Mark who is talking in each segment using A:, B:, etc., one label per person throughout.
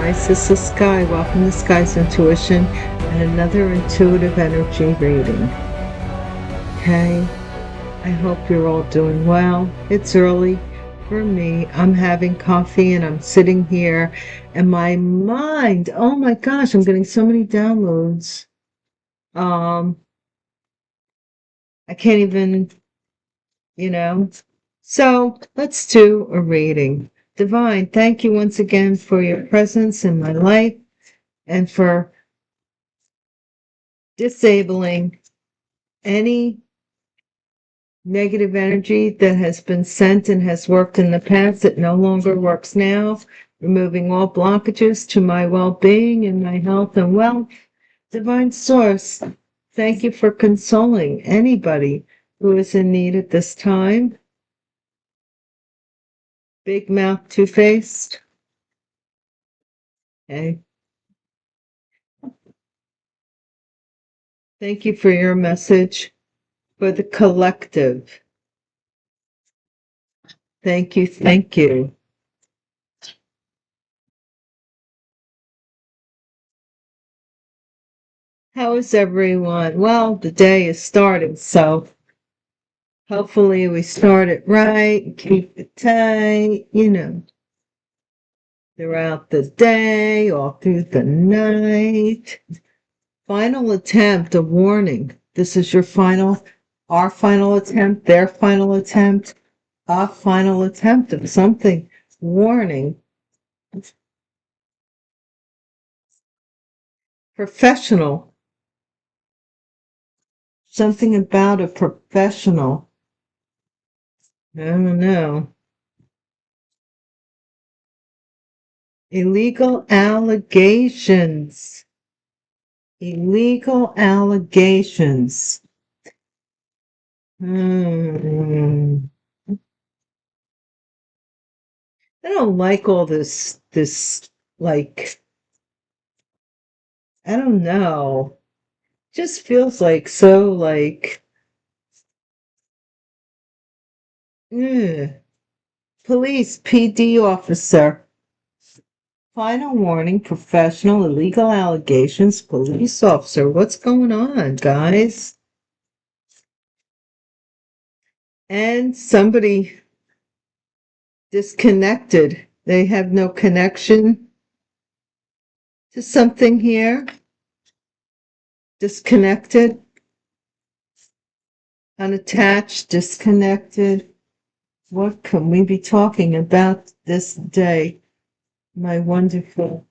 A: guys, this is Sky. Welcome to Sky's Intuition and another intuitive energy reading. Okay, I hope you're all doing well. It's early for me. I'm having coffee and I'm sitting here and my mind, oh my gosh, I'm getting so many downloads. I can't even, So let's do a reading. Divine, thank you once again for your presence in my life and for disabling any negative energy that has been sent and has worked in the past that no longer works now, removing all blockages to my well-being and my health and wealth. Divine Source, thank you for consoling anybody who is in need at this time. Big mouth, two-faced. Okay. Thank you for your message for the collective. Thank you, thank you. How is everyone? Well, the day is starting, so hopefully we start it right, keep it tight, throughout the day, all through the night. Final attempt, a warning. This is our final attempt, their final attempt, our final attempt of something. Warning. Professional. Something about a professional. I don't know. Illegal allegations. Illegal allegations. I don't like all this, like, I don't know. Just feels like so, like, police, PD officer. Final warning, professional, illegal allegations, police officer. What's going on, guys? And somebody disconnected. They have no connection to something here. Disconnected. Unattached, disconnected. What can we be talking about this day? My wonderful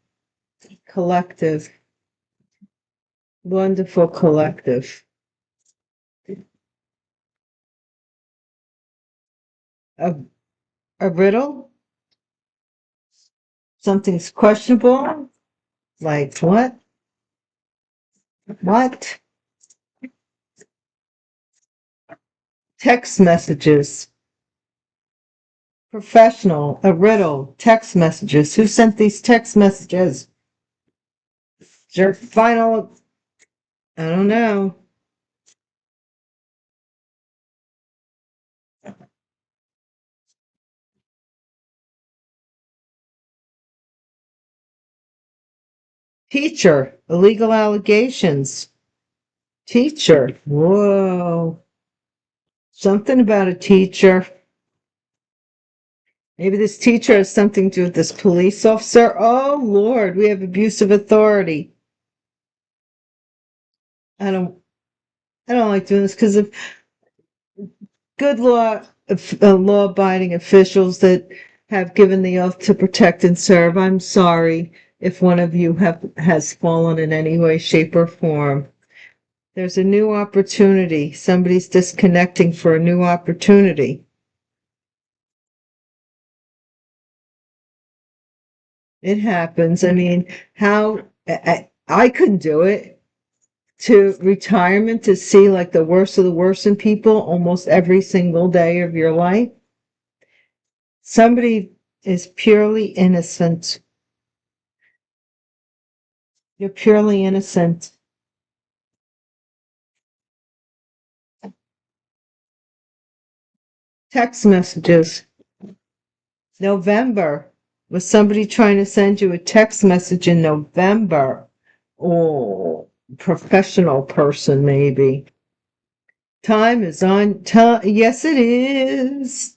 A: collective. Wonderful collective. A riddle? Something's questionable? Like what? What? Text messages. Professional, a riddle, text messages. Who sent these text messages? Your final, I don't know. Teacher, illegal allegations. Teacher, whoa. Something about a teacher. Maybe this teacher has something to do with this police officer. Oh, Lord, we have abuse of authority. I don't like doing this because of good law-abiding officials that have given the oath to protect and serve. I'm sorry if one of you has fallen in any way, shape, or form. There's a new opportunity. Somebody's disconnecting for a new opportunity. It happens. I mean, I couldn't do it. To retirement, to see like the worst of the worst in people almost every single day of your life. Somebody is purely innocent. You're purely innocent. Text messages. November. Was somebody trying to send you a text message in November? Oh, professional person, maybe. Time is on time. Yes, it is.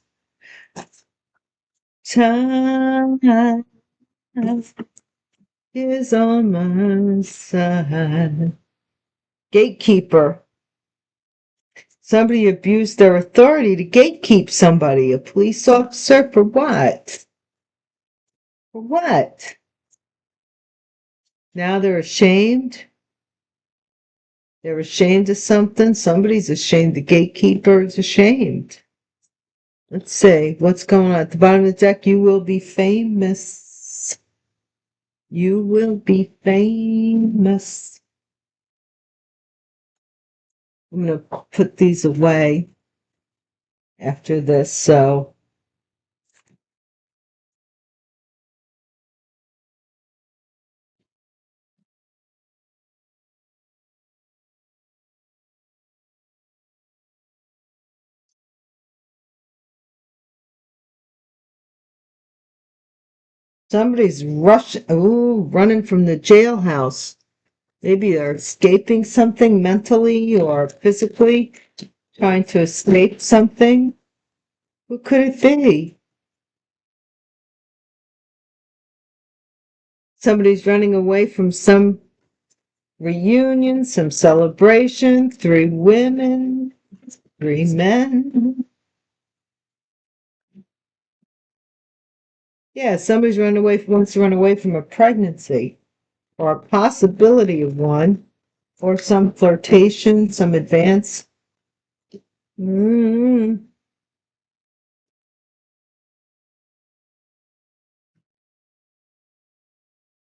A: Time is on my side. Gatekeeper. Somebody abused their authority to gatekeep somebody. A police officer for what? For what? Now they're ashamed. They're ashamed of something. Somebody's ashamed. The gatekeeper is ashamed. Let's see what's going on at the bottom of the deck. You will be famous. You will be famous. I'm going to put these away after this. So somebody's running from the jailhouse. Maybe they're escaping something mentally or physically, trying to escape something. What could it be? Somebody's running away from some reunion, some celebration, 3 women, 3 men. Yeah, somebody's wants to run away from a pregnancy or a possibility of one, or some flirtation, some advance. Mm.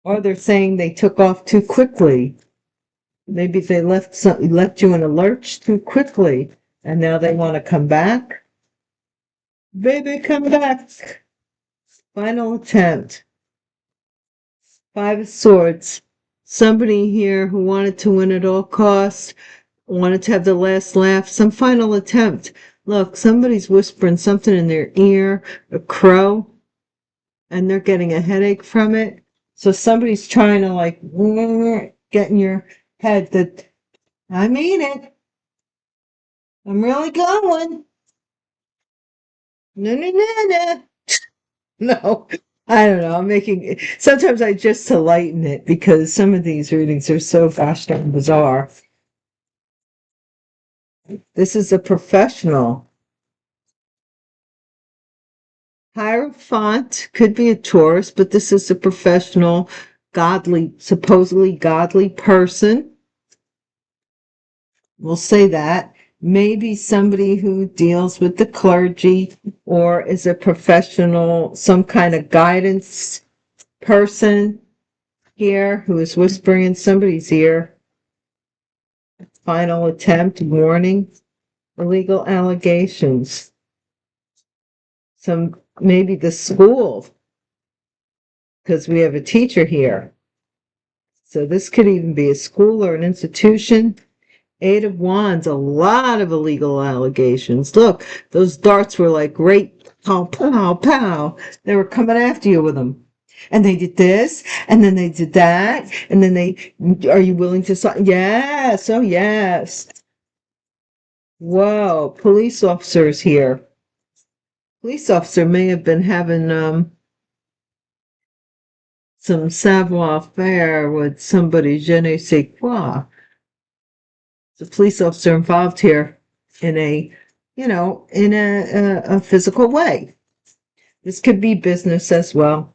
A: Or they're saying they took off too quickly. Maybe they left you in a lurch too quickly, and now they want to come back. Baby, come back. Final attempt. 5 of Swords. Somebody here who wanted to win at all costs, wanted to have the last laugh, some final attempt. Look, somebody's whispering something in their ear, a crow, and they're getting a headache from it. So somebody's trying to like get in your head that I mean it. I'm really going. No, no, no, no. No, I don't know. Sometimes I just to lighten it because some of these readings are so gosh darn bizarre. This is a professional. Hierophant could be a Taurus, but this is a professional, supposedly godly person. We'll say that. Maybe somebody who deals with the clergy or is a professional, some kind of guidance person here who is whispering in somebody's ear. Final attempt, warning, illegal allegations. Maybe the school, because we have a teacher here. So this could even be a school or an institution. 8 of Wands, a lot of illegal allegations. Look, those darts were like great, pow, pow, pow. They were coming after you with them. And they did this, and then they did that, and then are you willing to sign? Yes, oh yes. Whoa, police officers here. Police officer may have been having some savoir-faire with somebody, je ne sais quoi. The police officer involved here in a physical way. This could be business as well.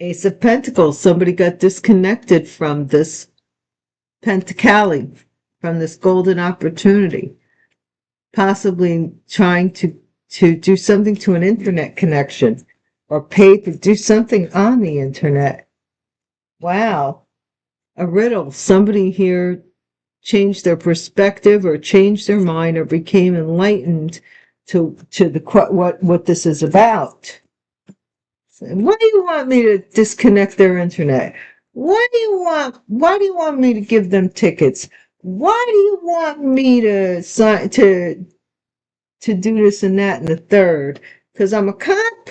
A: Ace of Pentacles, somebody got disconnected from this Pentacali, from this golden opportunity, possibly trying to do something to an internet connection or pay to do something on the internet. Wow. A riddle. Somebody here changed their perspective or changed their mind or became enlightened to what this is about. Why do you want me to disconnect their internet? Why do you want me to give them tickets? Why do you want me to sign to do this and that and the third? Because I'm a cop?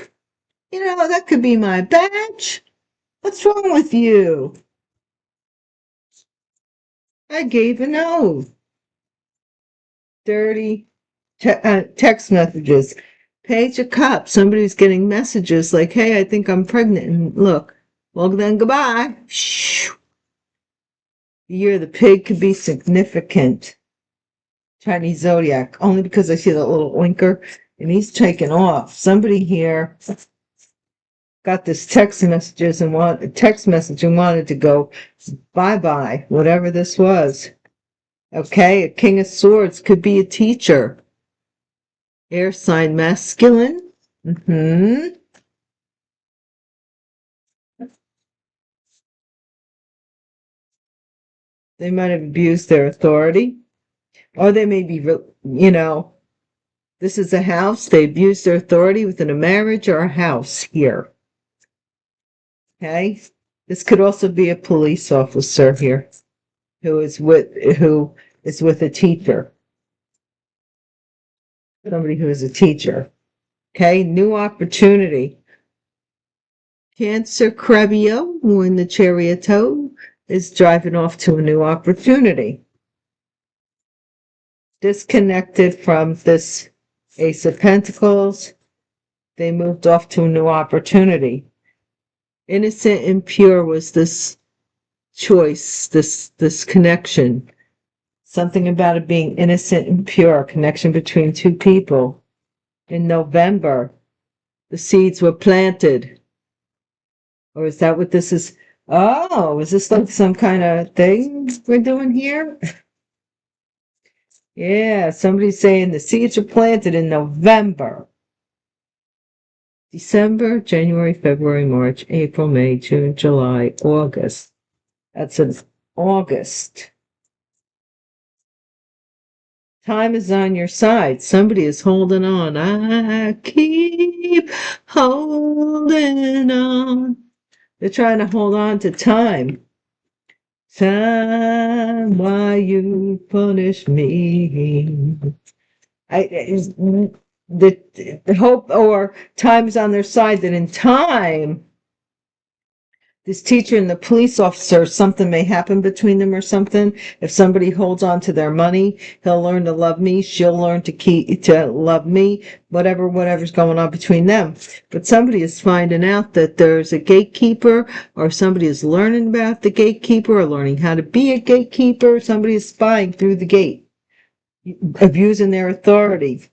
A: You know, that could be my badge. What's wrong with you? I gave an oath. Dirty text messages. Page a cup. Somebody's getting messages like, hey, I think I'm pregnant. And look, well, then goodbye. Shh. The year of the pig could be significant. Chinese zodiac, only because I see that little winker and he's taken off. Somebody here got this text message and wanted to go bye-bye, whatever this was. Okay, a king of swords could be a teacher. Air sign masculine. Mm-hmm. They might have abused their authority. Or they may be, this is a house. They abused their authority within a marriage or a house here. Okay? This could also be a police officer here who is with a teacher. Somebody who is a teacher. Okay? New opportunity. Cancer Crebio, when the charioteau is driving off to a new opportunity. Disconnected from this Ace of Pentacles, they moved off to a new opportunity. Innocent and pure was this choice, this connection. Something about it being innocent and pure, connection between two people. In November, the seeds were planted. Or is that what this is? Oh, is this like some kind of thing we're doing here? Yeah, somebody's saying the seeds are planted in November. December, January, February, March, April, May, June, July, August. That's in August. Time is on your side. Somebody is holding on. I keep holding on. They're trying to hold on to time. Time, why you punish me? The hope or time is on their side that in time, this teacher and the police officer, something may happen between them or something. If somebody holds on to their money, he'll learn to love me. She'll learn to love me. Whatever's going on between them. But somebody is finding out that there's a gatekeeper, or somebody is learning about the gatekeeper, or learning how to be a gatekeeper. Somebody is spying through the gate, abusing their authority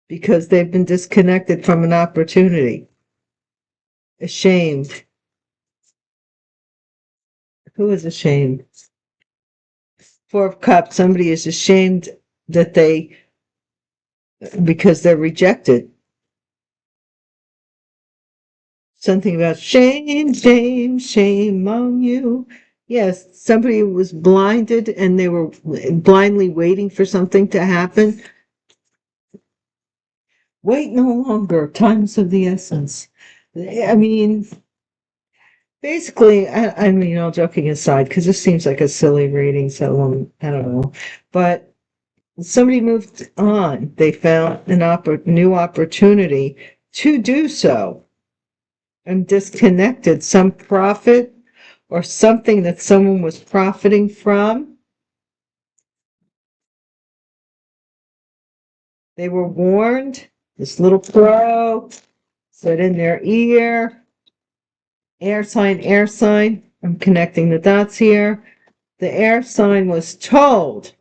A: because they've been disconnected from an opportunity. Ashamed. Who is ashamed? Four of Cups, somebody is ashamed that because they're rejected. Something about shame, shame, shame on you. Yes, somebody was blinded and they were blindly waiting for something to happen. Wait no longer. Time's of the essence. I mean, basically, I mean, all joking aside, because this seems like a silly reading, so I don't know. But somebody moved on. They found a new opportunity to do so and disconnected some profit or something that someone was profiting from. They were warned. This little crow said in their ear, air sign, air sign. I'm connecting the dots here. The air sign was told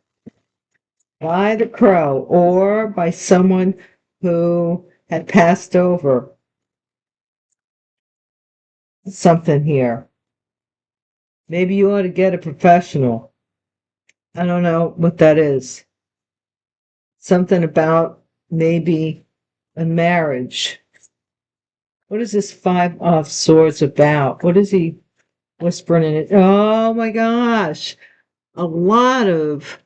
A: by the crow or by someone who had passed over something here. Maybe you ought to get a professional. I don't know what that is. Something about maybe a marriage. What is this Five of Swords about? What is he whispering in it? Oh my gosh. A lot of,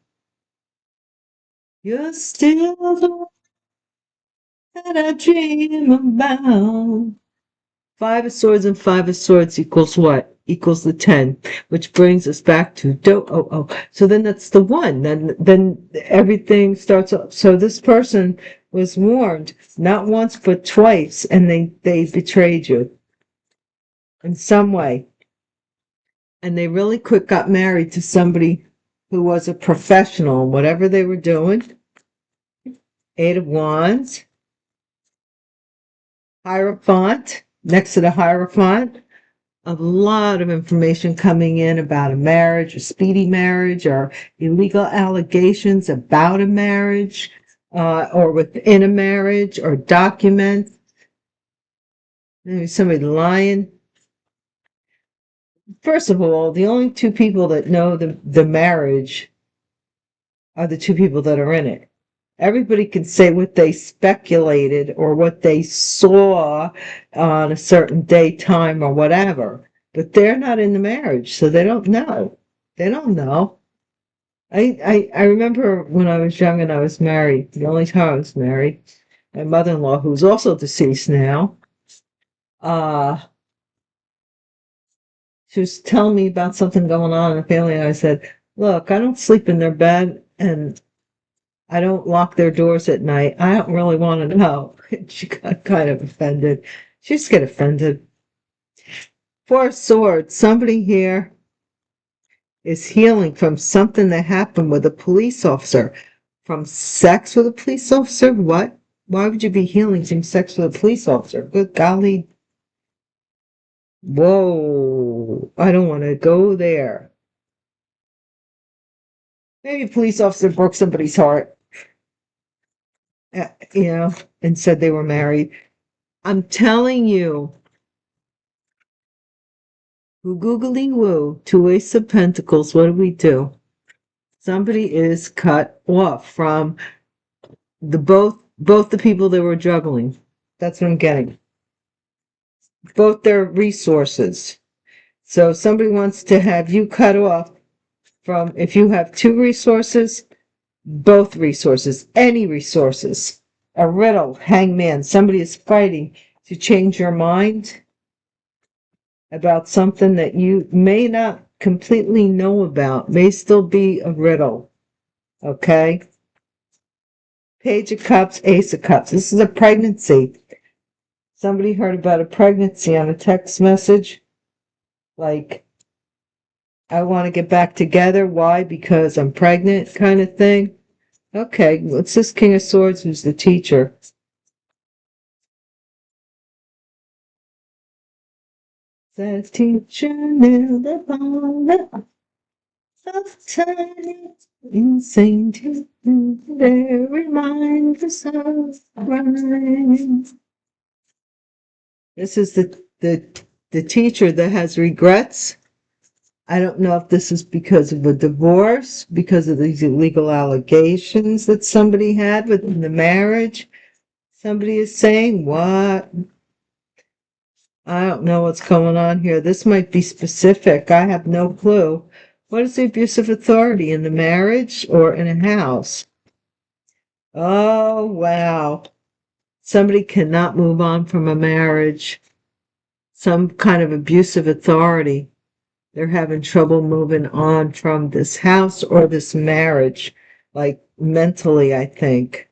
A: you're still the one that I dream about. Five of Swords and Five of Swords equals what? Equals the 10, which brings us back to do. So then that's the one. Then everything starts up. So this person was warned not once but twice, and they betrayed you in some way. And they really quick got married to somebody who was a professional in whatever they were doing. Eight of Wands. Hierophant. Next to the Hierophant, a lot of information coming in about a marriage, a speedy marriage, or illegal allegations about a marriage, or within a marriage, or documents. Maybe somebody lying. First of all, the only two people that know the marriage are the two people that are in it. Everybody can say what they speculated or what they saw on a certain day, time, or whatever, but they're not in the marriage, so they don't know. They don't know. I remember when I was young and I was married, the only time I was married, my mother-in-law, who's also deceased now, she was telling me about something going on in the family, and I said, look, I don't sleep in their bed, and I don't lock their doors at night. I don't really want to know. She got kind of offended. She just get offended. Four of Swords. Somebody here is healing from something that happened with a police officer. From sex with a police officer? What? Why would you be healing from sex with a police officer? Good golly. Whoa. I don't want to go there. Maybe a police officer broke somebody's heart, and said they were married. I'm telling you, googly woo, two Ace of Pentacles, what do we do? Somebody is cut off from both the people that were juggling. That's what I'm getting. Both their resources. So somebody wants to have you cut off from, if you have two resources, both resources, any resources. A riddle, hangman. Somebody is fighting to change your mind about something that you may not completely know about, may still be a riddle. Okay? Page of Cups, Ace of Cups. This is a pregnancy. Somebody heard about a pregnancy on a text message. Like, I want to get back together. Why? Because I'm pregnant, kind of thing. Okay, what's this King of Swords who's the teacher? Says teacher nailed upon the tiny insane to their reminders of crime. This is the teacher that has regrets. I don't know if this is because of a divorce, because of these illegal allegations that somebody had within the marriage. Somebody is saying, what? I don't know what's going on here. This might be specific. I have no clue. What is the abuse of authority in the marriage or in a house? Oh, wow. Somebody cannot move on from a marriage. Some kind of abuse of authority. They're having trouble moving on from this house or this marriage, like mentally, I think.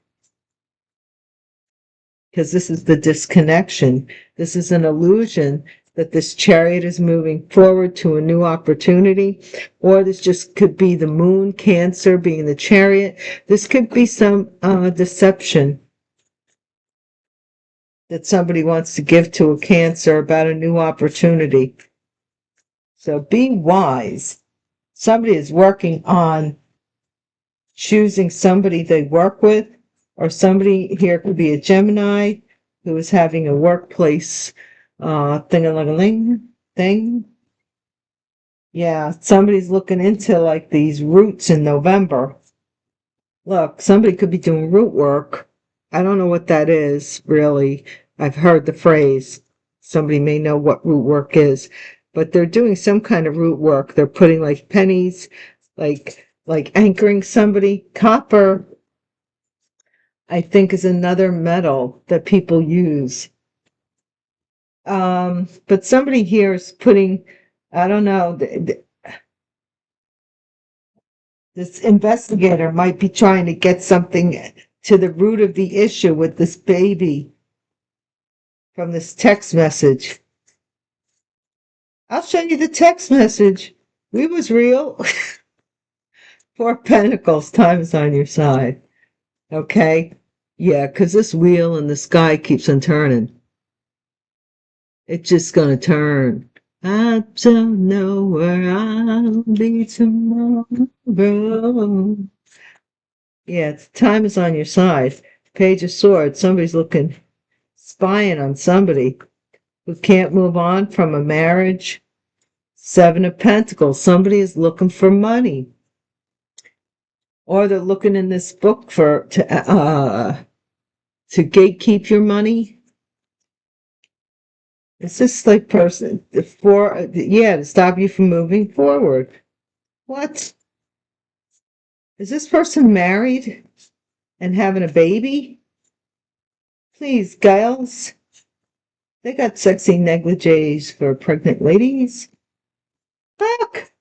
A: Because this is the disconnection. This is an illusion that this Chariot is moving forward to a new opportunity, or this just could be the moon, Cancer being the Chariot. This could be some deception that somebody wants to give to a Cancer about a new opportunity. So be wise. Somebody is working on choosing somebody they work with, or somebody here could be a Gemini who is having a workplace thing. Yeah, somebody's looking into like these roots in November. Look, somebody could be doing root work. I don't know what that is, really. I've heard the phrase. Somebody may know what root work is, but they're doing some kind of root work. They're putting like pennies, like anchoring somebody. Copper, I think, is another metal that people use. But somebody here is putting, I don't know, this investigator might be trying to get something to the root of the issue with this baby from this text message. I'll show you the text message. We was real. 4 of Pentacles, time is on your side. Okay? Yeah, because this wheel in the sky keeps on turning. It's just gonna turn. I don't know where I'll be tomorrow. Yeah, time is on your side. Page of Swords. Somebody's looking, spying on somebody who can't move on from a marriage. 7 of Pentacles. Somebody is looking for money. Or they're looking in this book to gatekeep your money. Is this like person to stop you from moving forward? What? Is this person married and having a baby? Please, girls. They got sexy negligees for pregnant ladies. Fuck.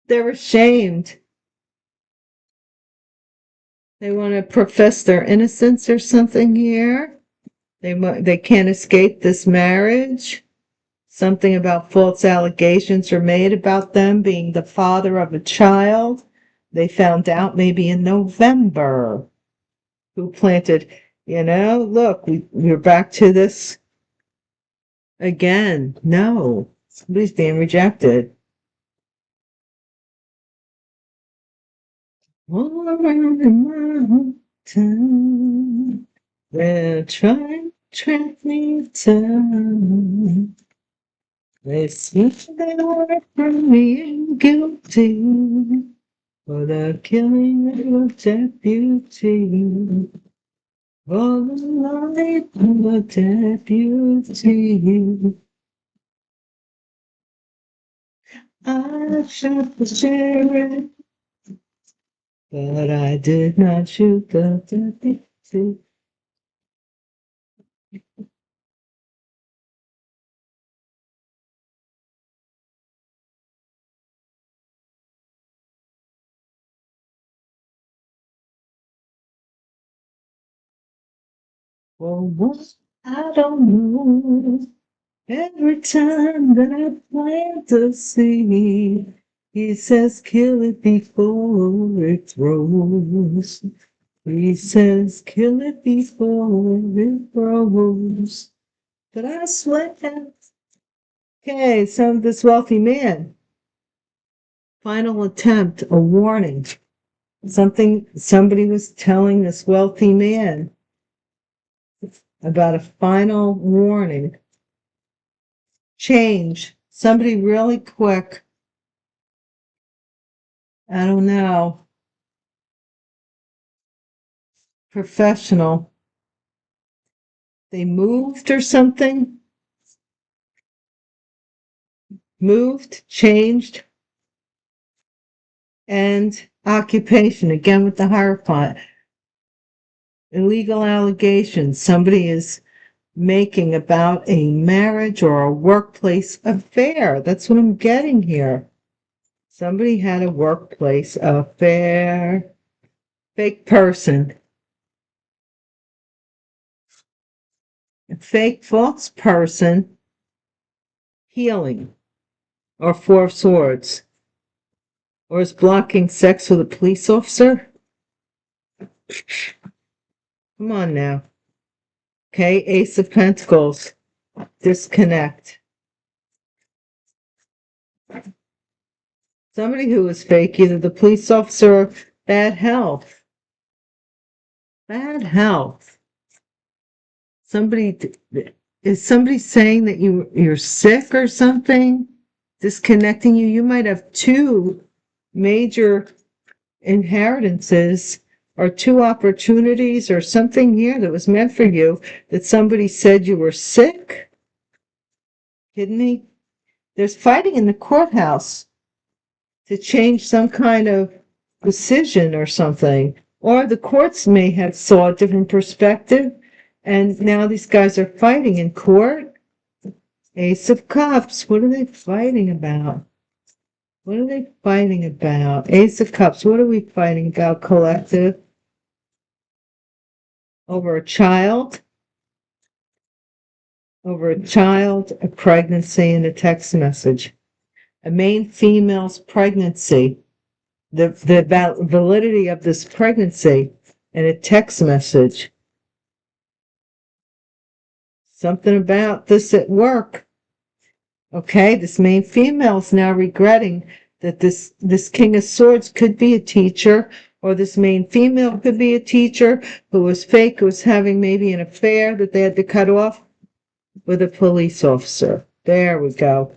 A: They're ashamed. They want to profess their innocence or something here. They can't escape this marriage. Something about false allegations are made about them being the father of a child. They found out maybe in November who planted, look, we're back to this again. No, somebody's being rejected. All around in my hometown, they're trying to track me down. They see they were from being guilty for the killing of a deputy. For the life of a deputy. I shot the sheriff, but I did not shoot the deputy. For what? I don't know. Every time that I plant a seed, he says, kill it before it grows. He says, kill it before it grows. But I swear. Okay, so this wealthy man. Final attempt, a warning. Somebody was telling this wealthy man about a final warning. Change. Somebody really quick. I don't know. Professional. They moved or something? Moved, changed, and occupation. Again with the Hierophant. Illegal allegations. Somebody is making about a marriage or a workplace affair. That's what I'm getting here. Somebody had a workplace affair. Fake person. A fake false person. Healing. Or 4 of Swords. Or is blocking sex with a police officer? Come on now. Okay, Ace of Pentacles. Disconnect. Somebody who is fake, either the police officer or bad health. Bad health. Is somebody saying that you're sick or something? Disconnecting you? You might have 2 major inheritances or 2 opportunities or something here that was meant for you that somebody said you were sick. Kidding me? There's fighting in the courthouse to change some kind of decision or something. Or the courts may have saw a different perspective, and now these guys are fighting in court. Ace of Cups. What are they fighting about? What are they fighting about? Ace of Cups. What are we fighting about, collective? Over a child? Over a child, a pregnancy, and a text message. A main female's pregnancy. The validity of this pregnancy and a text message. Something about this at work. Okay, this main female is now regretting that this King of Swords could be a teacher, or this main female could be a teacher who was fake, who was having maybe an affair that they had to cut off with a police officer. There we go.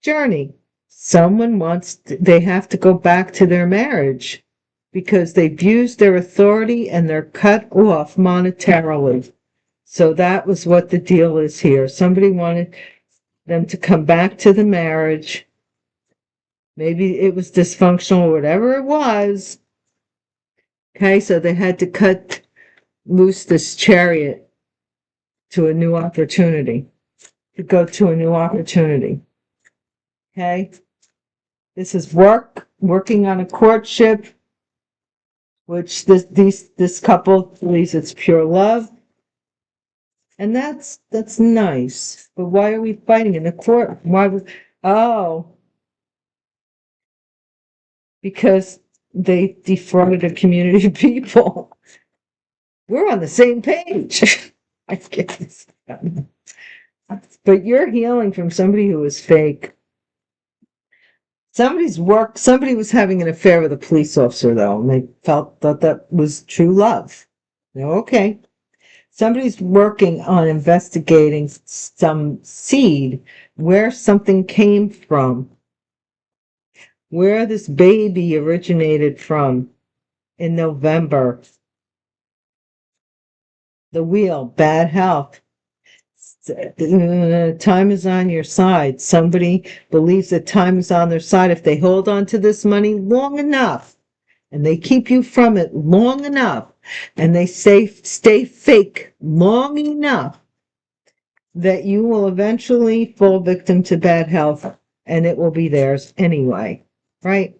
A: Journey. They have to go back to their marriage because they've used their authority and they're cut off monetarily. So that was what the deal is here. Somebody wanted them to come back to the marriage. Maybe it was dysfunctional, whatever it was. Okay, so they had to cut loose this chariot to a new opportunity, to go to a new opportunity. Okay, this is working on a courtship, which this couple believes it's pure love. And that's nice. But why are we fighting in the court? Because they defrauded a community of people. We're on the same page. I guess. But you're healing from somebody who was fake. Somebody was having an affair with a police officer, though, and they thought that was true love. Okay. Somebody's working on investigating some seed, where something came from, where this baby originated from in November. The wheel, bad health. Time is on your side. Somebody believes that time is on their side. If they hold on to this money long enough, and they keep you from it long enough, and they stay fake long enough, that you will eventually fall victim to bad health, and it will be theirs anyway, right?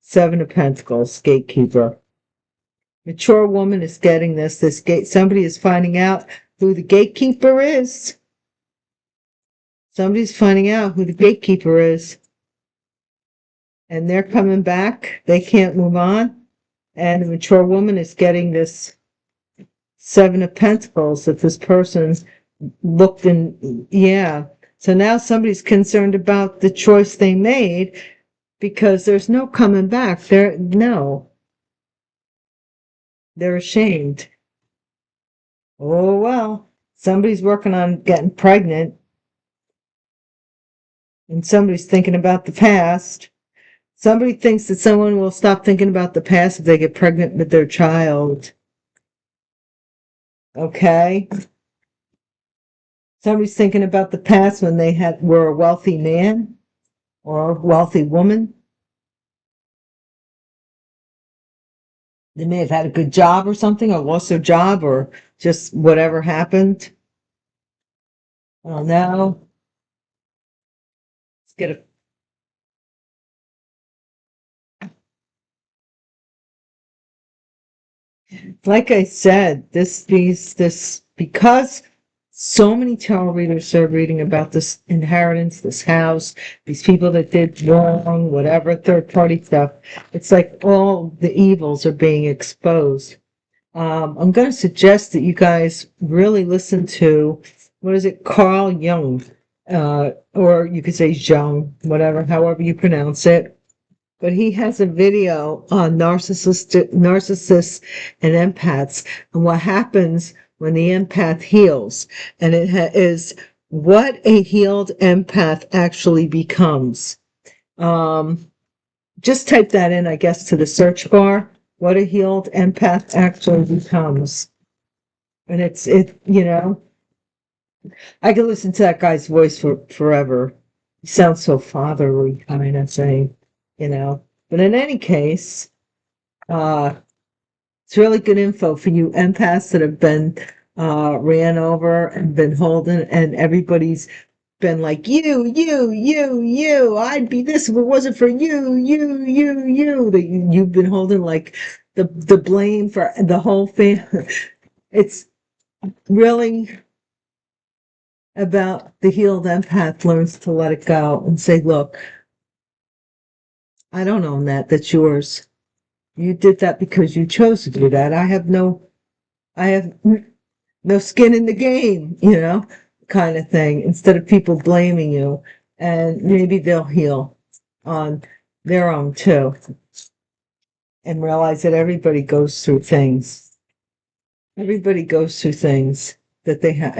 A: Seven of Pentacles, gatekeeper. Mature woman is getting this. Somebody is finding out who the gatekeeper is. Somebody's finding out who the gatekeeper is. And they're coming back. They can't move on. And the mature woman is getting this Seven of Pentacles that this person looked in. Yeah. So now somebody's concerned about the choice they made because there's no coming back. They're ashamed. Oh, well, somebody's working on getting pregnant. And somebody's thinking about the past. Somebody thinks that someone will stop thinking about the past if they get pregnant with their child. Okay? Somebody's thinking about the past when they were a wealthy man or a wealthy woman. They may have had a good job or something, or lost their job, or just whatever happened. Oh, no. Let's get like I said, because so many tarot readers are reading about this inheritance, this house, these people that did wrong, whatever, third-party stuff. It's like all the evils are being exposed. I'm going to suggest that you guys really listen to, what is it, Carl Jung, or you could say Jung, however you pronounce it. But he has a video on narcissists and empaths and what happens when the empath heals. And it is what a healed empath actually becomes. Just type that in, I guess, to the search bar. What a healed empath actually becomes. And I could listen to that guy's voice forever. He sounds so fatherly, kind of saying. But in any case, it's really good info for you empaths that have been ran over and been holding, and everybody's been like, you, I'd be this if it wasn't for you, that you've been holding like the blame for the whole thing. It's really about the healed empath learns to let it go and say, look, I don't own that. That's yours. You did that because you chose to do that. I have no skin in the game, kind of thing, instead of people blaming you. And maybe they'll heal on their own too and realize that everybody goes through things. Everybody goes through things that they have,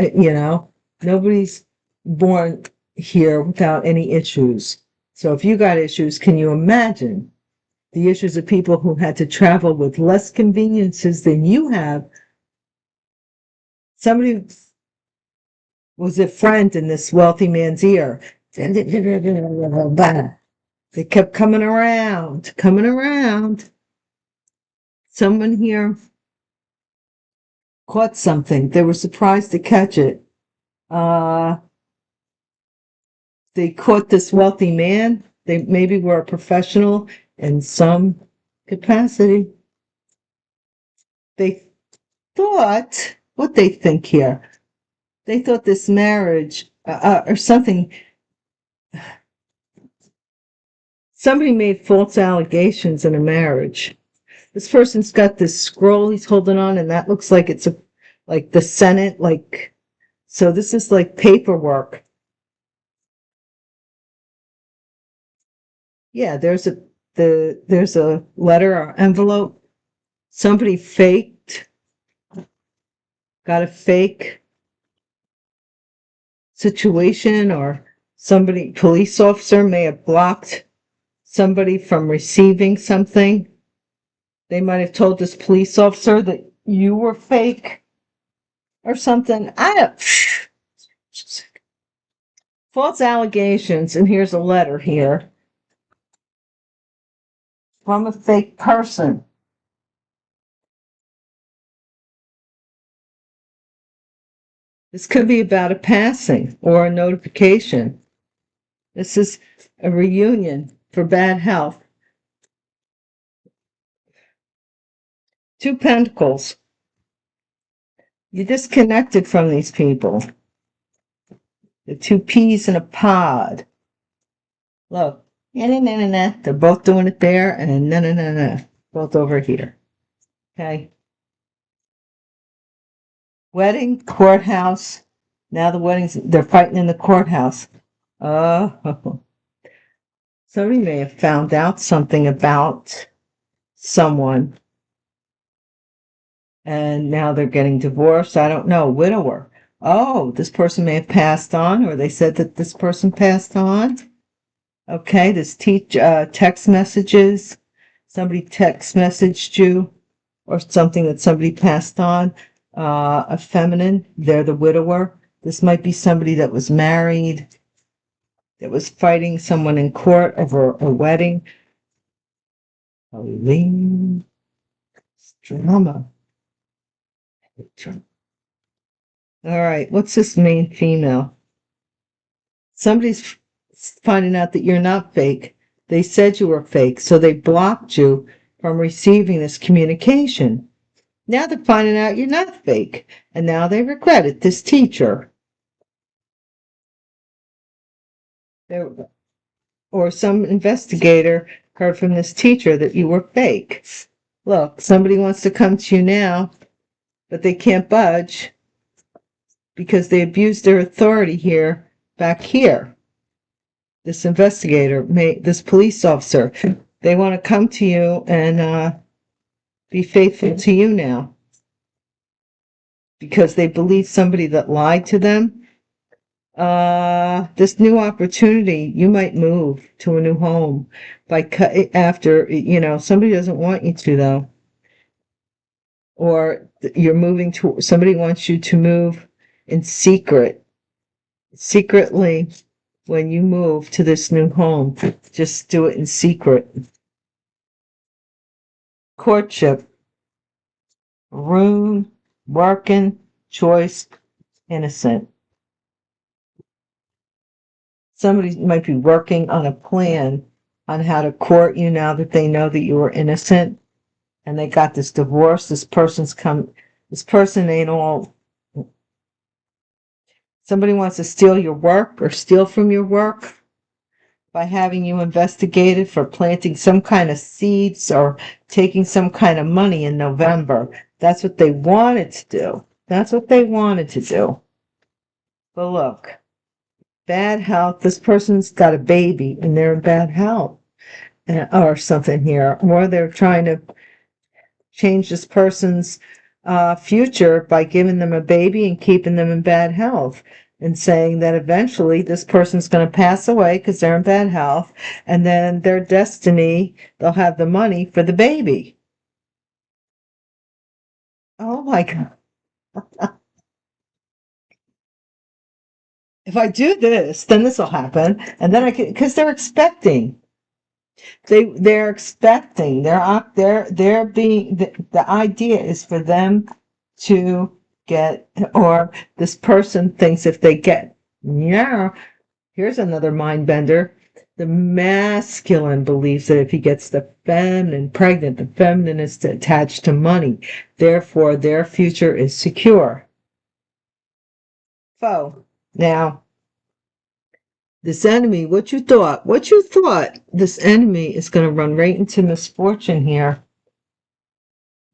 A: nobody's born here without any issues. So if you got issues, can you imagine the issues of people who had to travel with less conveniences than you have? Somebody was a friend in this wealthy man's ear. They kept coming around. Someone here caught something. They were surprised to catch it. They caught this wealthy man. They maybe were a professional in some capacity. They thought, what they think here, they thought this marriage or something, somebody made false allegations in a marriage. This person's got this scroll he's holding on, and that looks like it's like the Senate, so this is like paperwork. Yeah, there's a letter or envelope. Somebody got a fake situation, or police officer may have blocked somebody from receiving something. They might have told this police officer that you were fake or something. False allegations, and here's a letter here from a fake person. This could be about a passing or a notification. This is a reunion for bad health. 2 Pentacles. You're disconnected from these people. The 2 peas in a pod. Look. They're both doing it there, and both over here. Okay. Wedding, courthouse. Now they're fighting in the courthouse. Oh. Somebody may have found out something about someone, and now they're getting divorced. I don't know. Widower. Oh, this person may have passed on, or they said that this person passed on. Okay, this text messages. Somebody text messaged you, or something that somebody passed on. A feminine, they're the widower. This might be somebody that was married, that was fighting someone in court over a wedding. Drama. All right, what's this main female? Somebody's finding out that you're not fake. They said you were fake, so they blocked you from receiving this communication. Now they're finding out you're not fake, and now they regret it. This teacher. Or some investigator heard from this teacher that you were fake. Look, somebody wants to come to you now, but they can't budge because they abused their authority back here. This investigator, this police officer, they want to come to you and be faithful to you now because they believe somebody that lied to them. This new opportunity, you might move to a new home after, somebody doesn't want you to, though. Or you're moving somebody wants you to move in secretly. When you move to this new home, just do it in secret. Courtship. Rune, working, choice, innocent. Somebody might be working on a plan on how to court you now that they know that you were innocent and they got this divorce. This person ain't all. Somebody wants to steal your work or steal from your work by having you investigated for planting some kind of seeds or taking some kind of money in November. That's what they wanted to do. That's what they wanted to do. But look, bad health. This person's got a baby and they're in bad health or something here. Or they're trying to change this person's future by giving them a baby and keeping them in bad health and saying that eventually this person's going to pass away because they're in bad health, and then their destiny, they'll have the money for the baby. Oh my God. If I do this, then this will happen, and then I can, because they're expecting. They're expecting. They're being. The idea is for them to get, or this person thinks if they get. Yeah, here's another mind bender. The masculine believes that if he gets the feminine pregnant, the feminine is attached to money. Therefore, their future is secure. So, now, this enemy, what you thought, this enemy is going to run right into misfortune here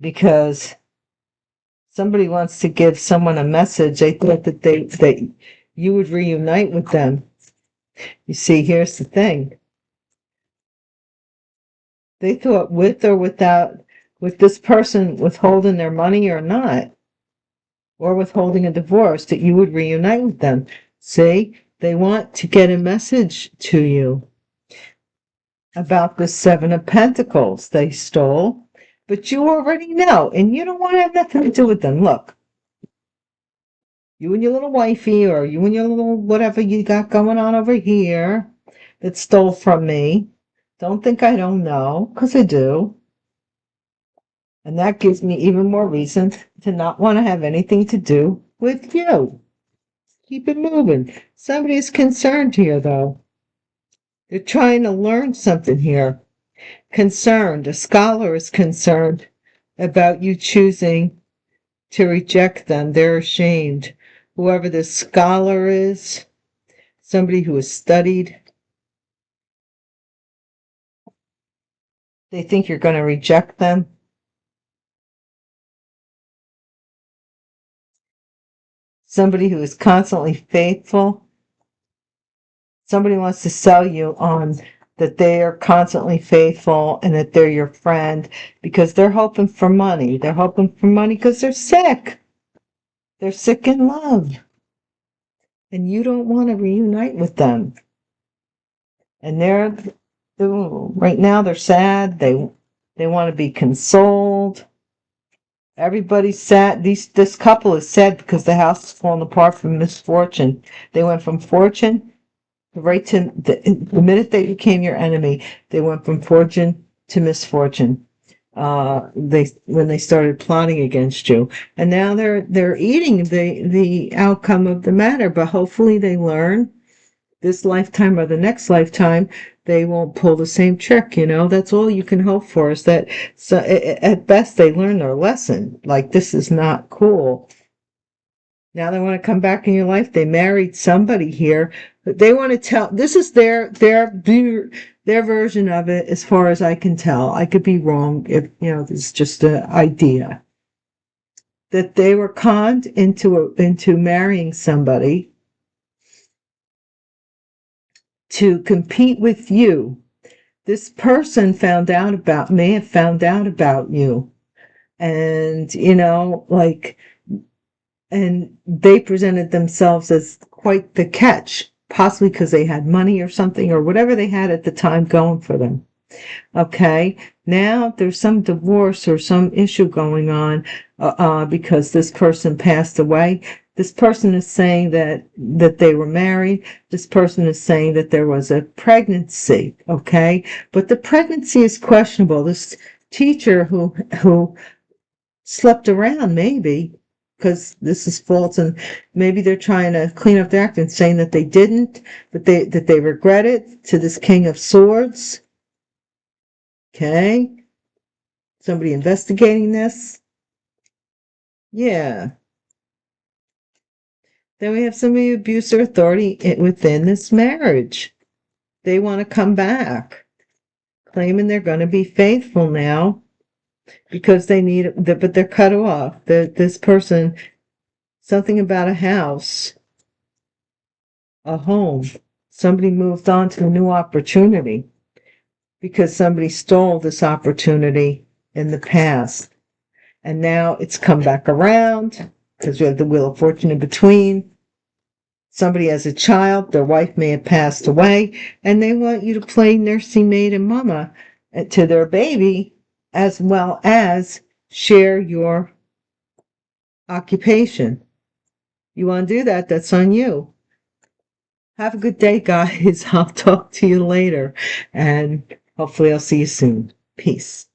A: because somebody wants to give someone a message. They thought that you would reunite with them. You see, here's the thing. They thought with or without, with this person withholding their money or not, or withholding a divorce, that you would reunite with them. See? They want to get a message to you about the Seven of Pentacles they stole, but you already know, and you don't want to have nothing to do with them. Look, you and your little wifey, or you and your little whatever you got going on over here that stole from me, don't think I don't know, because I do. And that gives me even more reason to not want to have anything to do with you. Keep it moving. Somebody is concerned here, though. They're trying to learn something here. Concerned. A scholar is concerned about you choosing to reject them. They're ashamed. Whoever this scholar is, somebody who has studied, they think you're going to reject them. Somebody who is constantly faithful. Somebody wants to sell you on that they are constantly faithful and that they're your friend because they're hoping for money. They're hoping for money because they're sick. They're sick in love. And you don't want to reunite with them. And right now they're sad. They want to be consoled. Everybody's sad. This couple is sad because the house is falling apart from misfortune. They went from fortune right to the minute they became your enemy, they went from fortune to misfortune. When they started plotting against you, and now they're eating the outcome of the matter. But hopefully they learn this lifetime or the next lifetime they won't pull the same trick. That's all you can hope for, is that at best they learn their lesson. Like, this is not cool. Now they want to come back in your life. They married somebody here. They want to tell, this is their version of it, as far as I can tell. I could be wrong if, this is just an idea. That they were conned into marrying somebody to compete with you. This person may have found out about you. And, and they presented themselves as quite the catch, possibly because they had money or something, or whatever they had at the time going for them. Okay, now there's some divorce or some issue going on because this person passed away. This person is saying that they were married. This person is saying that there was a pregnancy, okay? But the pregnancy is questionable. This teacher who slept around, maybe, because this is false, and maybe they're trying to clean up their act and saying that they didn't, that they regret it, to this King of Swords. Okay. Somebody investigating this. Yeah. Then we have somebody who abused their authority within this marriage. They want to come back, claiming they're going to be faithful now because they need, but they're cut off. This person, something about a house, a home. Somebody moved on to a new opportunity because somebody stole this opportunity in the past. And now it's come back around because we have the Wheel of Fortune in between. Somebody has a child, their wife may have passed away, and they want you to play nursing maid and mama to their baby, as well as share your occupation. You want to do that, that's on you. Have a good day, guys. I'll talk to you later, and hopefully I'll see you soon. Peace.